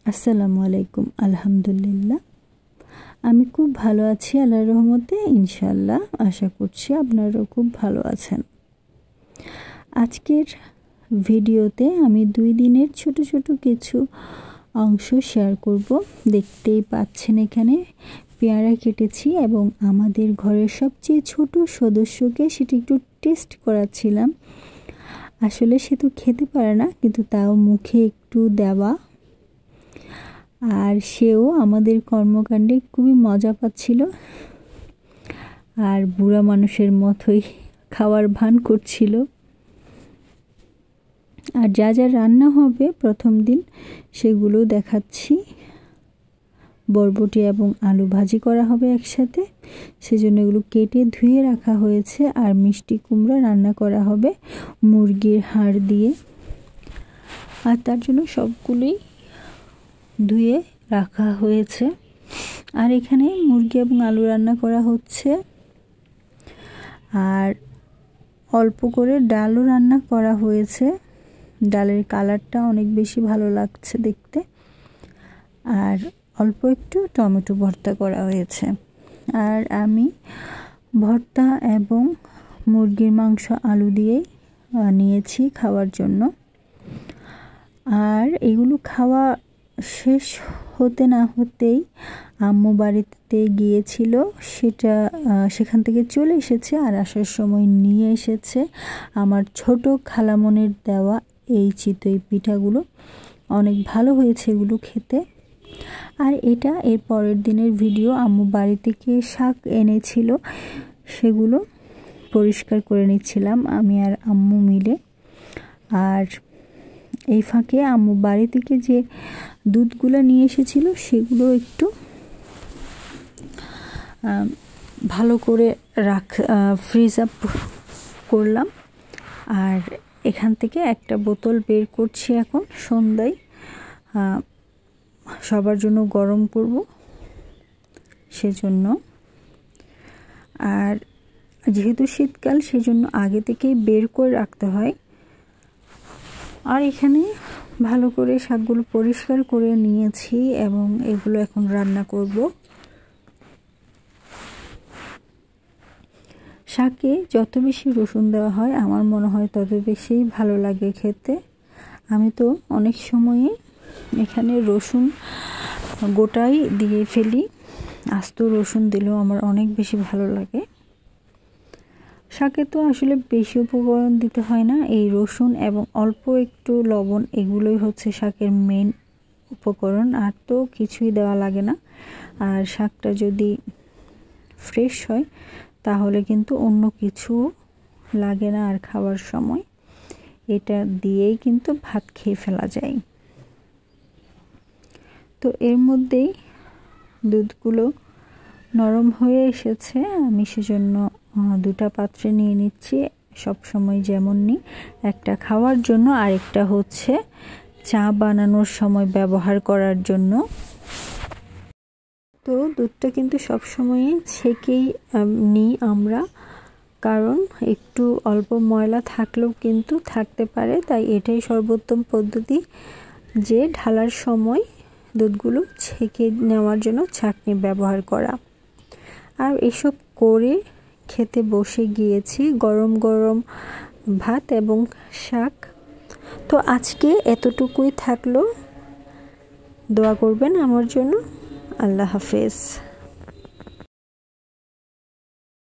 আসসালামু আলাইকুম। আলহামদুলিল্লাহ, আমি খুব ভালো আছি আল্লাহর রহমতে। ইনশাআল্লাহ আশা করছি আপনারাও খুব ভালো আছেন। আজকের ভিডিওতে আমি 2 দিনের ছোট ছোট কিছু অংশ শেয়ার করব। দেখতেই পাচ্ছেন এখানে পেয়ারা কেটেছি এবং আমাদের ঘরের সবচেয়ে ছোট সদস্যকে সেটা একটু টেস্ট করাচ্ছিলাম। আসলে সে তো খেতে পারে না, কিন্তু তাও মুখে একটু দেওয়া, আর সেও আমাদের কর্মকাণ্ডে খুবই মজা পাচ্ছিল আর বুড়া মানুষের মতোই খাওয়ার ভান করছিল। আর যা যা রান্না হবে প্রথম দিন সেগুলো দেখাচ্ছি। বরবটি এবং আলু ভাজি করা হবে একসাথে, সেজন্য এগুলো কেটে ধুয়ে রাখা হয়েছে। আর মিষ্টি কুমড়া রান্না করা হবে মুরগির হাড় দিয়ে, আর তার জন্য সবগুলোই ধুয়ে রাখা হয়েছে। আর এখানে মুরগি এবং আলু রান্না করা হচ্ছে, আর অল্প করে ডালও রান্না করা হয়েছে। ডালের কালারটা অনেক বেশি ভালো লাগছে দেখতে। আর অল্প একটু টমেটো ভর্তা করা হয়েছে। আর আমি ভর্তা এবং মুরগির মাংস আলু দিয়েই নিয়েছি খাওয়ার জন্য। আর এগুলো খাওয়া শেষ হতে না হতেই আম্মু বাড়িতে গিয়েছিল, সেখান থেকে চলে এসেছে। আর আসার সময় নিয়ে এসেছে আমার ছোট খালামনির দেওয়া এই চিতই পিঠাগুলো। অনেক ভালো হয়েছে এগুলো খেতে। আর এটা এর পরের দিনের ভিডিও। আম্মু বাড়ি থেকে শাক এনেছিল, সেগুলো পরিষ্কার করে নিচ্ছিলাম আমি আর আম্মু মিলে। আর এই ফাঁকে আম্মু বাড়ি থেকে যে দুধগুলো নিয়ে এসেছিল সেগুলো একটু ভালো করে ফ্রিজ আপ করলাম। আর এখান থেকে একটা বোতল বের করছি এখন সন্ধ্যায় সবার জন্য গরম করব সেজন্য। আর যেহেতু শীতকাল সেজন্য আগে থেকেই বের করে রাখতে হয়। আর এখানে ভালো করে শাকগুলো পরিষ্কার করে নিয়েছি এবং এগুলো এখন রান্না করব। শাকে যত বেশি রসুন দেওয়া হয় আমার মনে হয় তত বেশি ভালো লাগে খেতে। আমি তো অনেক সময়ে এখানে রসুন গোটাই দিয়ে ফেলি, আস্ত রসুন দিলেও আমার অনেক বেশি ভালো লাগে। শাকে তো আসলে বেশি উপকরণ দিতে হয় না, এই রসুন এবং অল্প একটু লবণ এগুলোই হচ্ছে শাকের মেন উপকরণ। আর তো কিছুই দেওয়া লাগে না। আর শাকটা যদি ফ্রেশ হয় তাহলে কিন্তু অন্য কিছু লাগে না। আর খাওয়ার সময় এটা দিয়েই কিন্তু ভাত খেয়ে ফেলা যায়। তো এর মধ্যেই দুধগুলো নরম হয়ে এসেছে, আমি সেজন্য 2টা পাত্রে নিয়ে নিচ্ছি। সব সময় যেমন নিই, একটা খাওয়ার জন্য আর একটা হচ্ছে চা বানানোর সময় ব্যবহার করার জন্য। তো দুধটা কিন্তু সব সময় ছেঁকেই নিই আমরা, কারণ একটু অল্প ময়লা থাকলেও কিন্তু থাকতে পারে। তাই এটাই সর্বোত্তম পদ্ধতি যে ঢালার সময় দুধগুলো ছেঁকে নেওয়ার জন্য ছাঁকনি ব্যবহার করা। আর এসব করে খেতে বসে গিয়েছি গরম গরম ভাত এবং শাক। তো আজকে এতটুকুই থাকলো। দোয়া করবেন আমার জন্য। আল্লাহ হাফেজ।